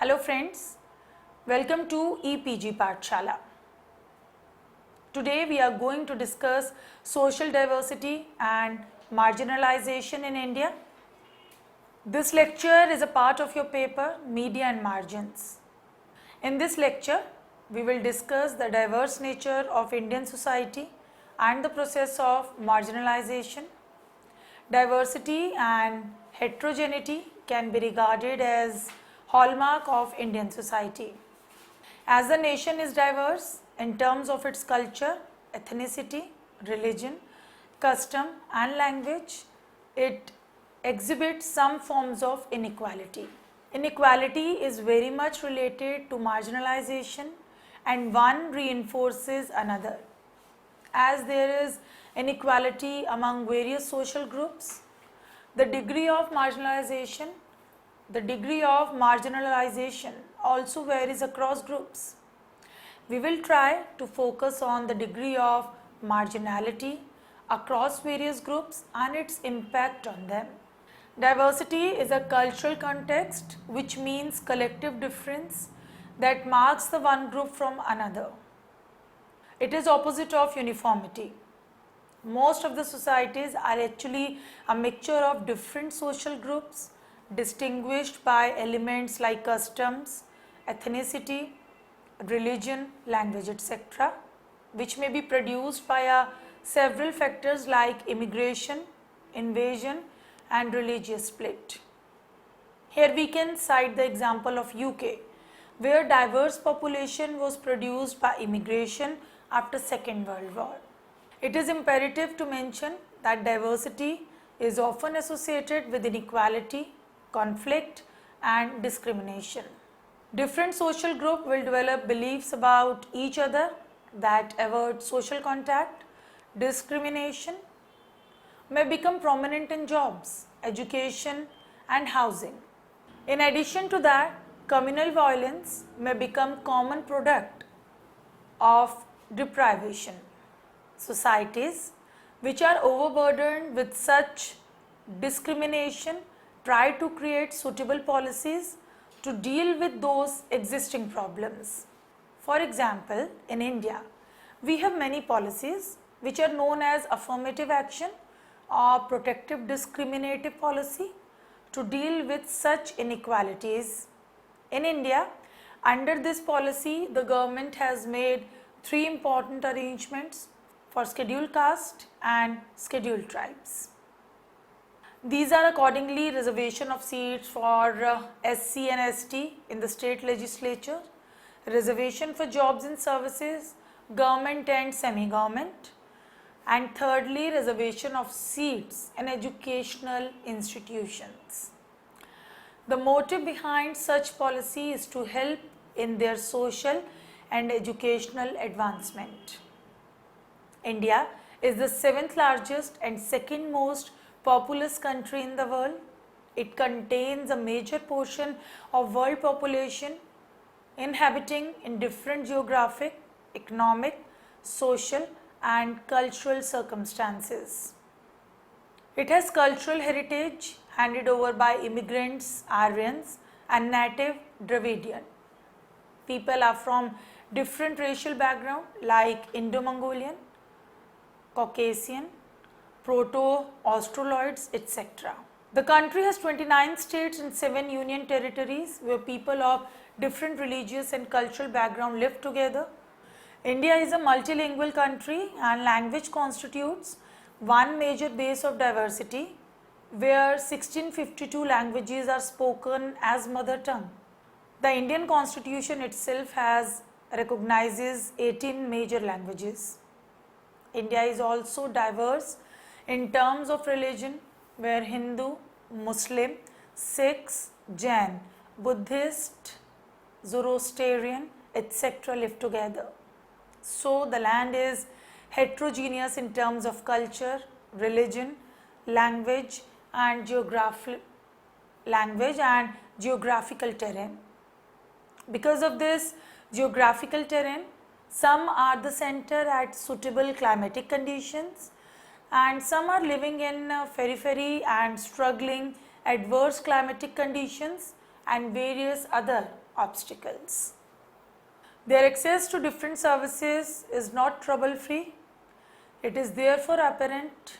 Hello friends, welcome to EPG Pathshala. Today we are going to discuss social diversity and marginalization in India. This lecture is a part of your paper Media and Margins. In this lecture, we will discuss the diverse nature of Indian society and the process of marginalization. Diversity and heterogeneity can be regarded as hallmark of Indian society. As the nation is diverse in terms of its culture, ethnicity, religion, custom and language, it exhibits some forms of inequality. Inequality is very much related to marginalization and one reinforces another. As there is inequality among various social groups, the degree of marginalization also varies across groups. We will try to focus on the degree of marginality across various groups and its impact on them. Diversity is a cultural context, which means collective difference that marks the one group from another. It is opposite of uniformity. Most of the societies are actually a mixture of different social groups distinguished by elements like customs, ethnicity, religion, language, etc., which may be produced by several factors like immigration, invasion and religious split. Here we can cite the example of UK, where diverse population was produced by immigration after Second World War. It is imperative to mention that diversity is often associated with inequality, conflict and discrimination. Different social groups will develop beliefs about each other that avoid social contact. Discrimination may become prominent in jobs, education and housing. In addition to that, communal violence may become common product of deprivation. Societies which are overburdened with such discrimination try to create suitable policies to deal with those existing problems. For example, in India, we have many policies which are known as affirmative action or protective discriminative policy to deal with such inequalities. In India, under this policy, the government has made three important arrangements for scheduled caste and scheduled tribes. These are accordingly reservation of seats for SC and ST in the state legislature, reservation for jobs and services, government and semi-government, and thirdly reservation of seats in educational institutions. The motive behind such policy is to help in their social and educational advancement. India is the 7th largest and second most populous country in the world. It contains a major portion of world population inhabiting in different geographic, economic, social and cultural circumstances. It has cultural heritage handed over by immigrants, Aryans and native Dravidian. People are from different racial background like Indo-Mongolian, Caucasian, Proto-Australoids, etc. The country has 29 states and 7 union territories where people of different religious and cultural background live together. India is a multilingual country and language constitutes one major base of diversity where 1652 languages are spoken as mother tongue. The Indian Constitution itself recognizes 18 major languages. India is also diverse in terms of religion where Hindu, Muslim, Sikhs, Jain, Buddhist, Zoroastrian, etc. live together. So the land is heterogeneous in terms of culture, religion, language and geographical terrain. Because of this geographical terrain, some are the center at suitable climatic conditions and some are living in periphery and struggling adverse climatic conditions and various other obstacles. Their access to different services is not trouble-free. It is therefore apparent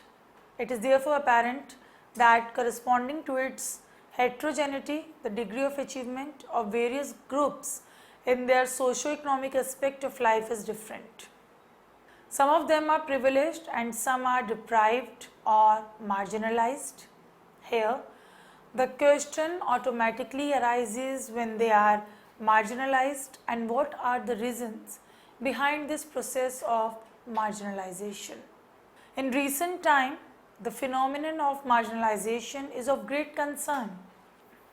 that corresponding to its heterogeneity, the degree of achievement of various groups in their socio-economic aspect of life is different. Some of them are privileged and some are deprived or marginalized. Here, the question automatically arises when they are marginalized, and what are the reasons behind this process of marginalization. In recent time, the phenomenon of marginalization is of great concern.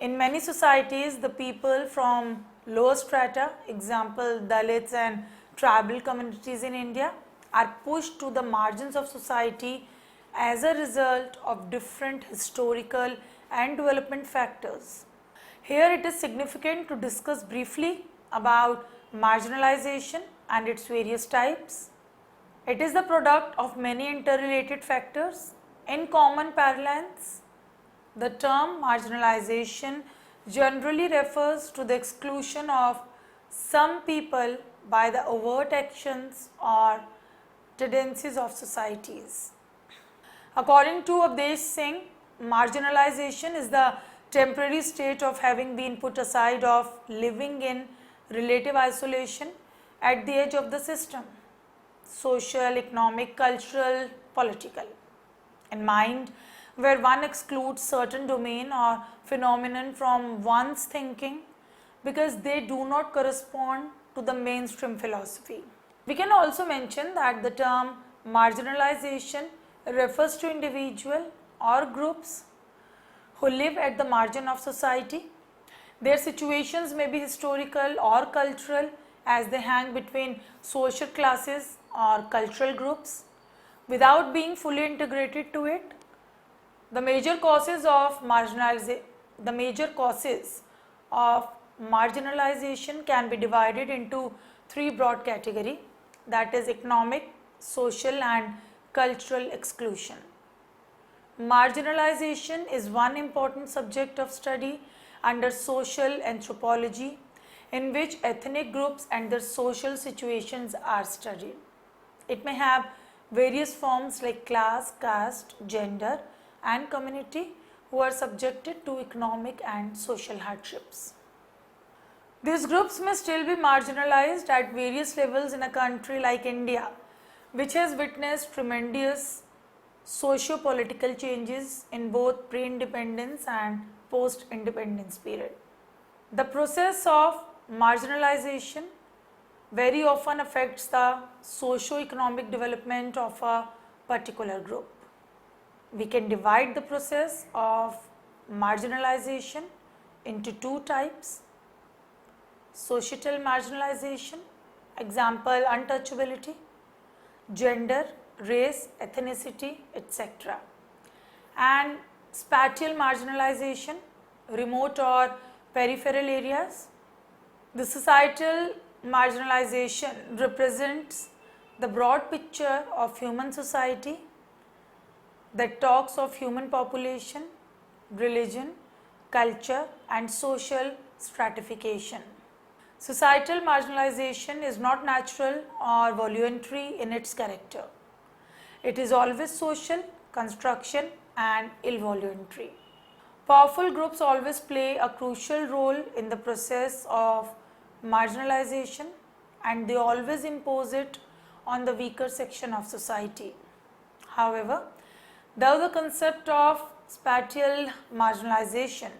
In many societies, the people from lower strata, example Dalits and tribal communities in India, are pushed to the margins of society as a result of different historical and development factors. Here it is significant to discuss briefly about marginalization and its various types. It is the product of many interrelated factors. In common parlance, the term marginalization generally refers to the exclusion of some people by the overt actions or tendencies of societies. According to Avdesh Singh, marginalization is the temporary state of having been put aside, of living in relative isolation at the edge of the system, social, economic, cultural, political, in mind, where one excludes certain domain or phenomenon from one's thinking because they do not correspond to the mainstream philosophy. We can also mention that the term marginalization refers to individual or groups who live at the margin of society. Their situations may be historical or cultural, as they hang between social classes or cultural groups without being fully integrated to it. The major causes of marginalization can be divided into three broad categories, that is economic, social and cultural exclusion. Marginalization is one important subject of study under social anthropology, in which ethnic groups and their social situations are studied. It may have various forms like class, caste, gender and community who are subjected to economic and social hardships. These groups may still be marginalized at various levels in a country like India, which has witnessed tremendous socio-political changes in both pre-independence and post-independence period. The process of marginalization very often affects the socio-economic development of a particular group. We can divide the process of marginalization into two types: societal marginalization, example untouchability, gender, race, ethnicity, etc., and spatial marginalization, remote or peripheral areas. The societal marginalization represents the broad picture of human society that talks of human population, religion, culture and social stratification. Societal marginalization is not natural or voluntary in its character. It is always social, construction and involuntary. Powerful groups always play a crucial role in the process of marginalization, and they always impose it on the weaker section of society. However, though the concept of spatial marginalization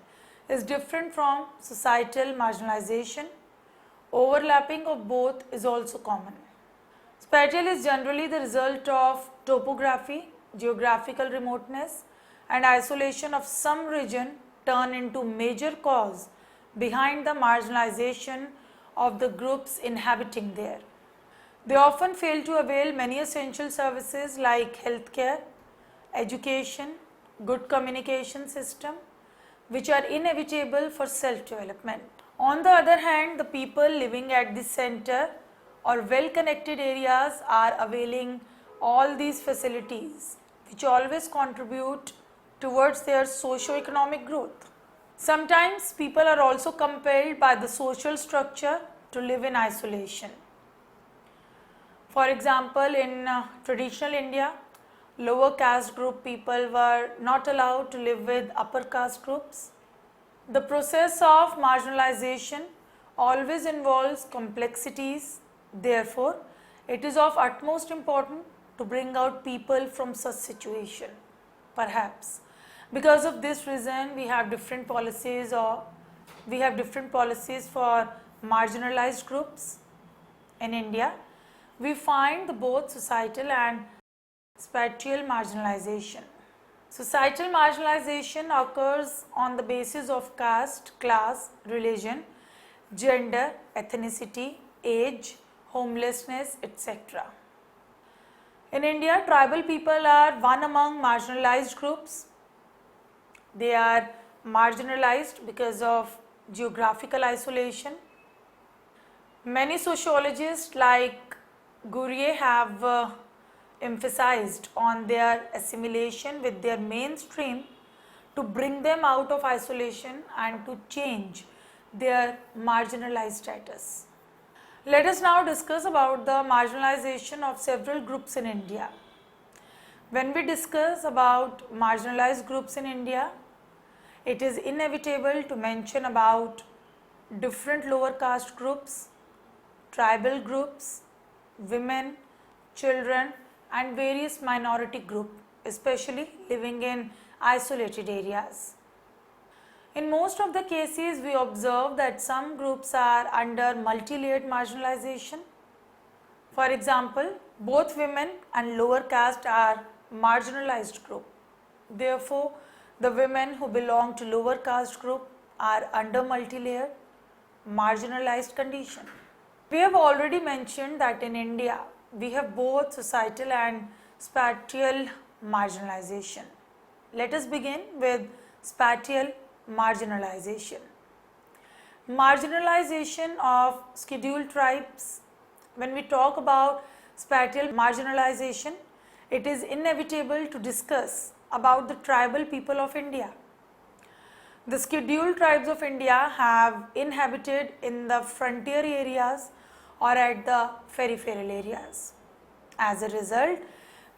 is different from societal marginalization, overlapping of both is also common. Spatial is generally the result of topography, geographical remoteness and isolation of some region turn into major cause behind the marginalization of the groups inhabiting there. They often fail to avail many essential services like healthcare, education, good communication system, which are inevitable for self-development. On the other hand, the people living at the center or well-connected areas are availing all these facilities, which always contribute towards their socio-economic growth. Sometimes people are also compelled by the social structure to live in isolation. For example, in traditional India, lower caste group people were not allowed to live with upper caste groups. The process of marginalization always involves complexities. Therefore, it is of utmost importance to bring out people from such situation. Perhaps because of this reason, we have different policies for marginalized groups in India. We find the both societal and spatial marginalization. Societal marginalization occurs on the basis of caste, class, religion, gender, ethnicity, age, homelessness, etc. In India, tribal people are one among marginalized groups. They are marginalized because of geographical isolation. Many sociologists like Gurye have emphasized on their assimilation with their mainstream to bring them out of isolation and to change their marginalized status. Let us now discuss about the marginalization of several groups in India. When we discuss about marginalized groups in India, it is inevitable to mention about different lower caste groups, tribal groups, women, children and various minority groups, especially living in isolated areas. In most of the cases, we observe that some groups are under multi-layered marginalization. For example, both women and lower caste are marginalized group. Therefore, the women who belong to lower caste group are under multi-layered marginalized condition. We have already mentioned that in India, we have both societal and spatial marginalization. Let us begin with spatial marginalization. Marginalization of scheduled tribes. When we talk about spatial marginalization, it is inevitable to discuss about the tribal people of India. The scheduled tribes of India have inhabited in the frontier areas or at the peripheral areas. As a result,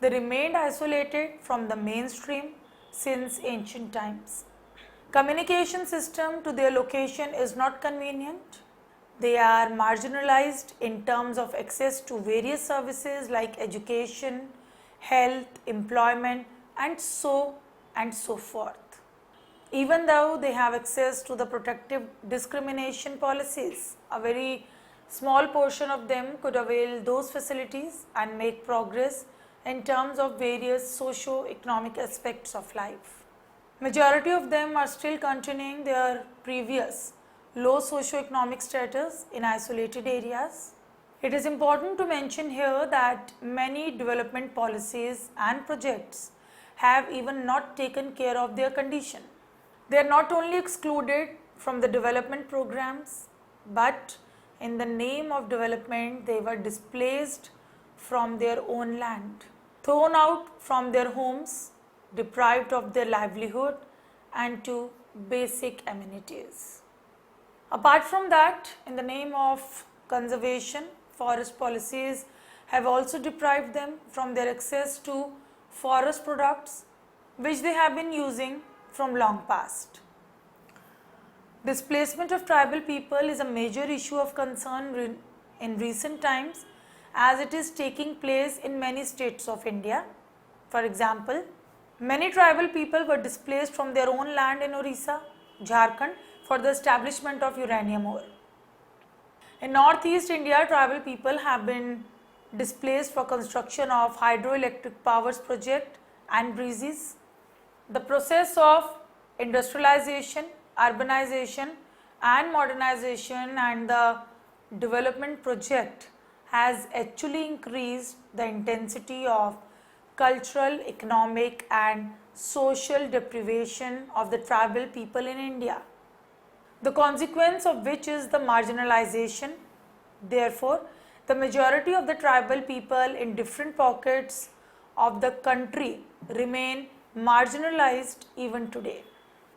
they remained isolated from the mainstream since ancient times. Communication system to their location is not convenient. They are marginalized in terms of access to various services like education, health, employment and so forth. Even though they have access to the protective discrimination policies, a very small portion of them could avail those facilities and make progress in terms of various socio-economic aspects of life. Majority of them are still continuing their previous low socio-economic status in isolated areas. It is important to mention here that many development policies and projects have even not taken care of their condition. They are not only excluded from the development programs, but in the name of development, they were displaced from their own land, thrown out from their homes, deprived of their livelihood and to basic amenities. Apart from that, in the name of conservation, forest policies have also deprived them from their access to forest products which they have been using from long past. Displacement of tribal people is a major issue of concern in recent times as it is taking place in many states of India. For example, many tribal people were displaced from their own land in Orissa, Jharkhand for the establishment of uranium ore. In northeast India, tribal people have been displaced for construction of hydroelectric powers project and breezes. The process of industrialization, urbanization and modernization and the development project has actually increased the intensity of cultural, economic and social deprivation of the tribal people in India, the consequence of which is the marginalization. Therefore, the majority of the tribal people in different pockets of the country remain marginalized even today.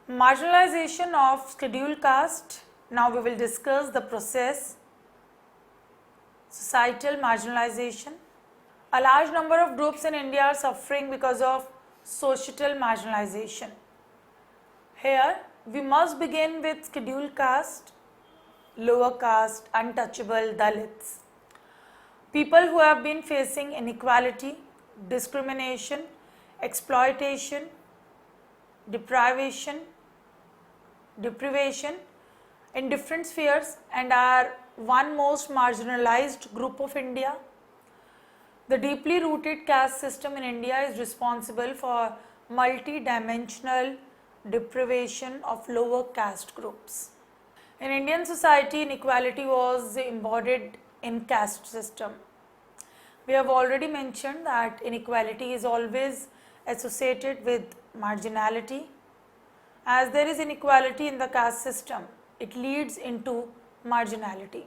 Marginalization of scheduled caste. Now we will discuss the process. Societal marginalization. A large number of groups in India are suffering because of societal marginalization. Here we must begin with scheduled caste, lower caste, untouchable, Dalits. People who have been facing inequality, discrimination, exploitation, deprivation in different spheres and are one most marginalized group of India. The deeply rooted caste system in India is responsible for multi-dimensional deprivation of lower caste groups. In Indian society, inequality was embodied in caste system. We have already mentioned that inequality is always associated with marginality. As there is inequality in the caste system, it leads into marginality.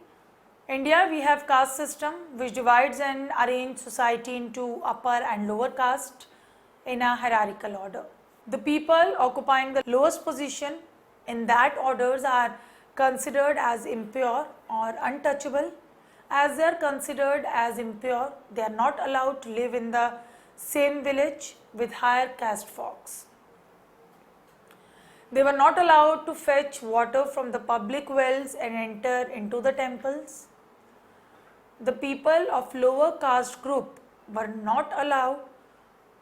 India, we have caste system which divides and arranges society into upper and lower caste in a hierarchical order. The people occupying the lowest position in that orders are considered as impure or untouchable. As they are considered as impure, they are not allowed to live in the same village with higher caste folks. They were not allowed to fetch water from the public wells and enter into the temples. The people of lower caste group were not allowed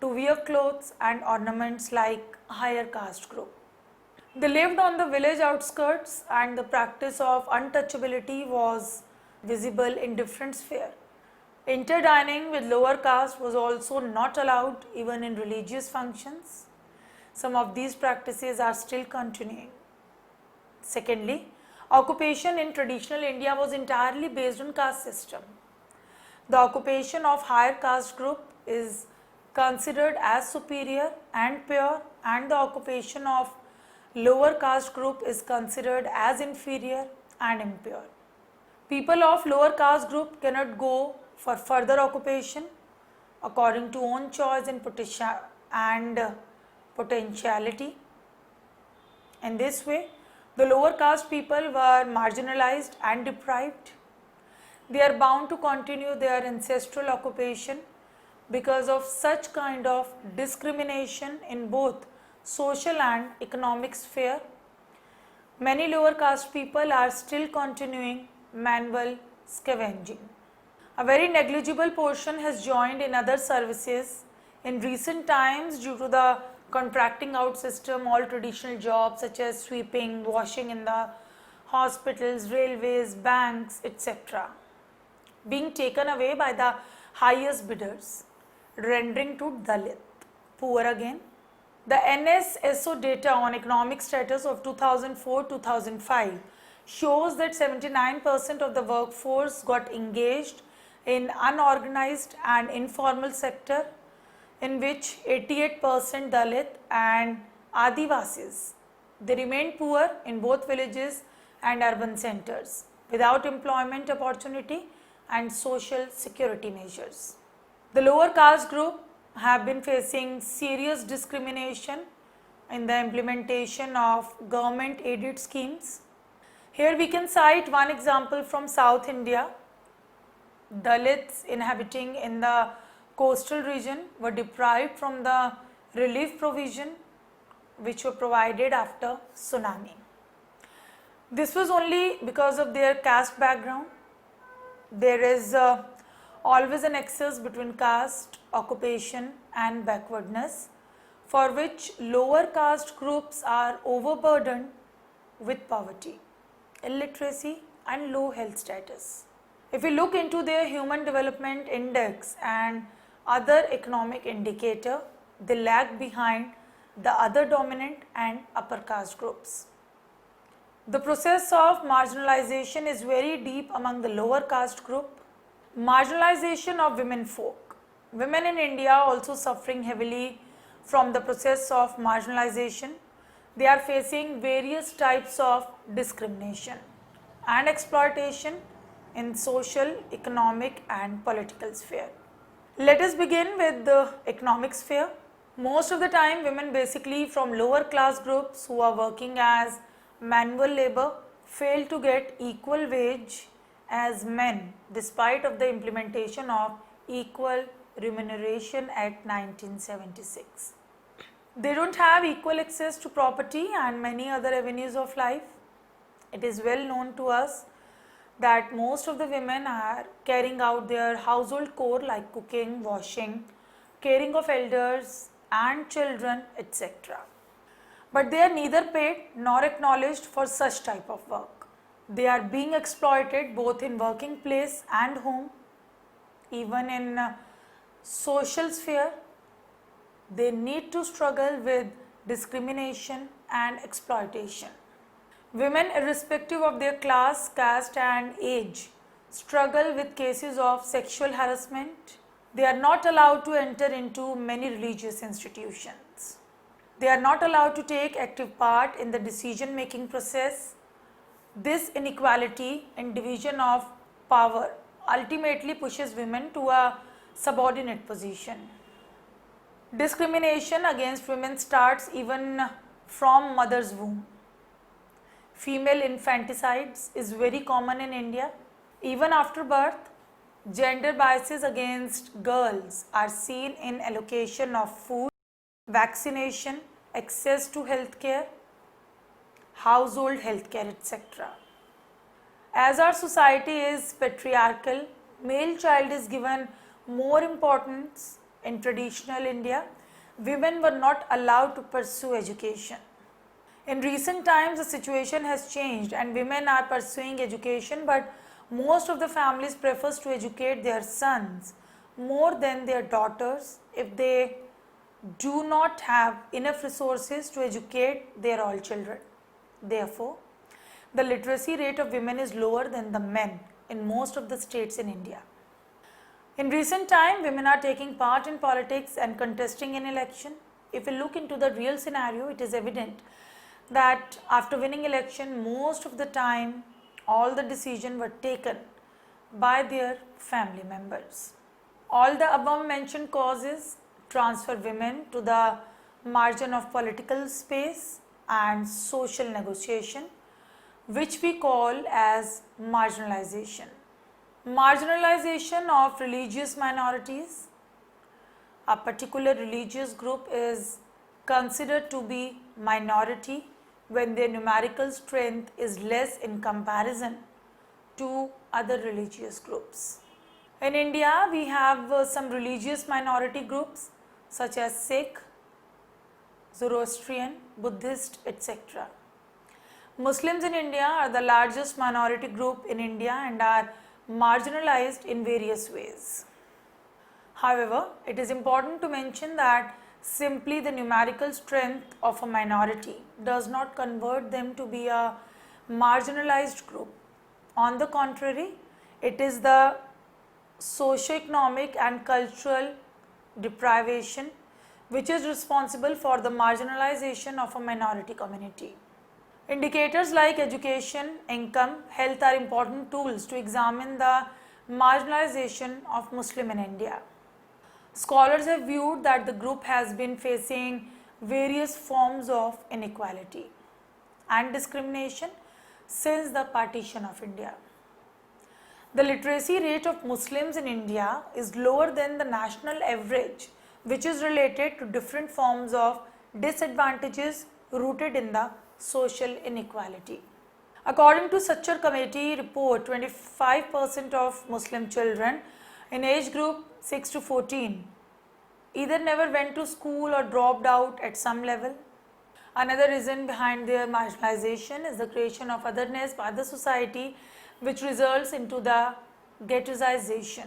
to wear clothes and ornaments like higher caste group. They lived on the village outskirts and the practice of untouchability was visible in different spheres. Interdining with lower caste was also not allowed even in religious functions. Some of these practices are still continuing. Secondly, occupation in traditional India was entirely based on caste system. The occupation of higher caste group is considered as superior and pure, and the occupation of lower caste group is considered as inferior and impure. People of lower caste group cannot go for further occupation according to own choice and potentiality. In this way, the lower caste people were marginalized and deprived. They are bound to continue their ancestral occupation because of such kind of discrimination in both social and economic sphere. Many lower caste people are still continuing manual scavenging. A very negligible portion has joined in other services. In recent times, due to the contracting out system, all traditional jobs such as sweeping, washing in the hospitals, railways, banks, etc. being taken away by the highest bidders, rendering to Dalit poor again. The NSSO data on economic status of 2004-2005 shows that 79% of the workforce got engaged in unorganized and informal sector, in which 88% Dalit and Adivasis. They remained poor in both villages and urban centers, without employment opportunity and social security measures. The lower caste group have been facing serious discrimination in the implementation of government aided schemes. Here we can cite one example from South India. Dalits inhabiting in the coastal region were deprived from the relief provision which were provided after tsunami. This was only because of their caste background. There is always an nexus between caste, occupation and backwardness, for which lower caste groups are overburdened with poverty, illiteracy and low health status. If we look into their Human Development Index and other economic indicator, they lag behind the other dominant and upper caste groups. The process of marginalization is very deep among the lower caste group. Marginalization of women folk. Women in India are also suffering heavily from the process of marginalization. They are facing various types of discrimination and exploitation in social, economic and political sphere. Let us begin with the economic sphere. Most of the time, women basically from lower class groups who are working as manual labor fail to get equal wage as men despite of the implementation of equal remuneration at 1976. They don't have equal access to property and many other avenues of life. It is well known to us that most of the women are carrying out their household chore like cooking, washing, caring of elders and children, etc. But they are neither paid nor acknowledged for such type of work. They are being exploited both in working place and home, even in social sphere. They need to struggle with discrimination and exploitation. Women, irrespective of their class, caste and age, struggle with cases of sexual harassment. They are not allowed to enter into many religious institutions. They are not allowed to take active part in the decision making process. This inequality in division of power ultimately pushes women to a subordinate position. Discrimination against women starts even from mother's womb. Female infanticides is very common in India. Even after birth, gender biases against girls are seen in allocation of food, vaccination, access to healthcare, household healthcare, etc. As our society is patriarchal, male child is given more importance. In traditional India, women were not allowed to pursue education. In recent times, the situation has changed and women are pursuing education, but most of the families prefers to educate their sons more than their daughters if they do not have enough resources to educate their all children. Therefore, the literacy rate of women is lower than the men in most of the states in India. In recent time, women are taking part in politics and contesting in election. If we look into the real scenario, it is evident that after winning election, most of the time, all the decisions were taken by their family members. All the above mentioned causes transfer women to the margin of political space and social negotiation, which we call as marginalization. Marginalization of religious minorities. A particular religious group is considered to be minority when their numerical strength is less in comparison to other religious groups. In India, we have some religious minority groups such as Sikh, Zoroastrian, Buddhist, etc. Muslims in India are the largest minority group in India and are marginalized in various ways. However, it is important to mention that simply the numerical strength of a minority does not convert them to be a marginalized group. On the contrary, it is the socio-economic and cultural deprivation which is responsible for the marginalization of a minority community. Indicators like education, income, health are important tools to examine the marginalization of Muslim in India. Scholars have viewed that the group has been facing various forms of inequality and discrimination since the partition of India. The literacy rate of Muslims in India is lower than the national average, which is related to different forms of disadvantages rooted in the social inequality. According to Sachar Committee report, 25% of Muslim children in age group 6 to 14 either never went to school or dropped out at some level. Another reason behind their marginalization is the creation of otherness by the society, which results into the ghettoization.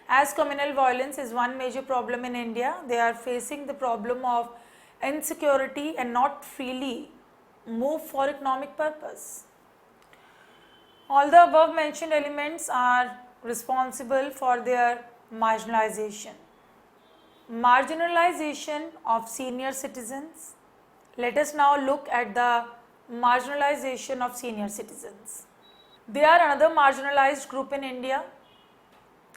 As communal violence is one major problem in India, they are facing the problem of insecurity and not freely move for economic purpose. All the above mentioned elements are responsible for their marginalization. Marginalization of senior citizens. Let us now look at the marginalization of senior citizens. They are another marginalized group in India.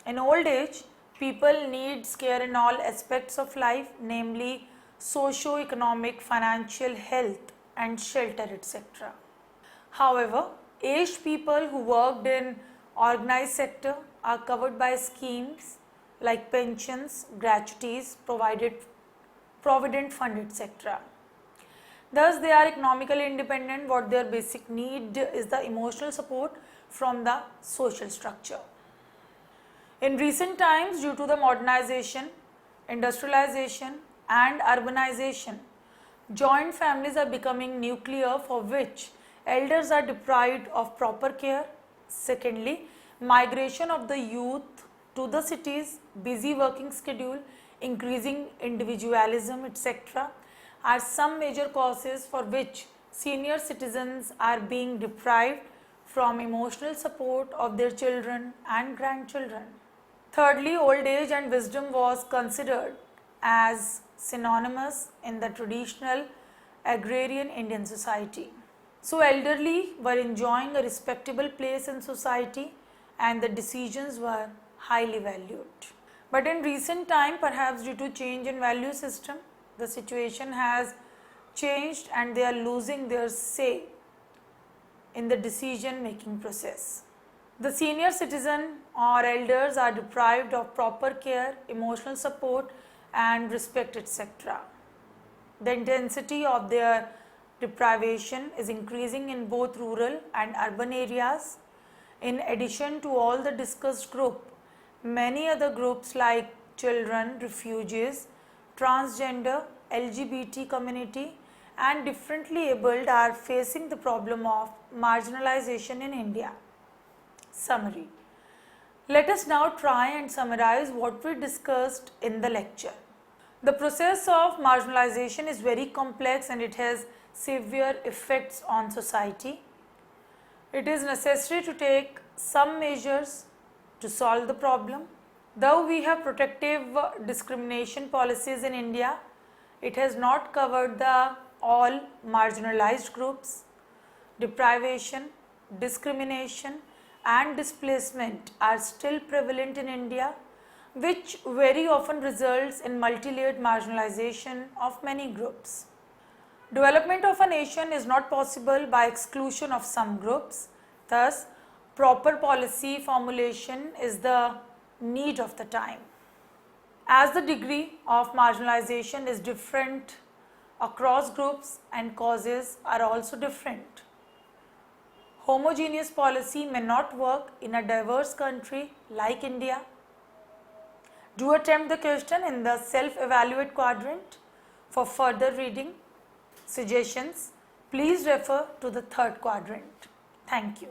In old age, People needs care in all aspects of life, namely socio-economic, financial, health and shelter, etc. However, aged people who worked in organized sector are covered by schemes like pensions, gratuities, provident fund, etc. Thus, they are economically independent. What their basic need is the emotional support from the social structure. In recent times, due to the modernization, industrialization and urbanization, joint families are becoming nuclear, for which elders are deprived of proper care. Secondly, migration of the youth to the cities, busy working schedule, increasing individualism, etc. are some major causes for which senior citizens are being deprived from emotional support of their children and grandchildren. Thirdly, old age and wisdom was considered as synonymous in the traditional agrarian Indian society. So, elderly were enjoying a respectable place in society and the decisions were highly valued. But in recent time, perhaps due to change in value system, the situation has changed and they are losing their say in the decision making process. The senior citizen or elders are deprived of proper care, emotional support and respect, etc. The intensity of their deprivation is increasing in both rural and urban areas. In addition to all the discussed group, many other groups like children, refugees, transgender, LGBT community and differently abled are facing the problem of marginalization in India. Summary. Let us now try and summarize what we discussed in the lecture. The process of marginalization is very complex and it has severe effects on society. It is necessary to take some measures to solve the problem. Though we have protective discrimination policies in India, it has not covered the all marginalized groups. Deprivation, discrimination and displacement are still prevalent in India, which very often results in multi-layered marginalization of many groups. Development of a nation is not possible by exclusion of some groups. Thus, proper policy formulation is the need of the time. As the degree of marginalization is different across groups and causes are also different, homogeneous policy may not work in a diverse country like India. Do attempt the question in the self-evaluate quadrant. For further reading suggestions, please refer to the third quadrant. Thank you.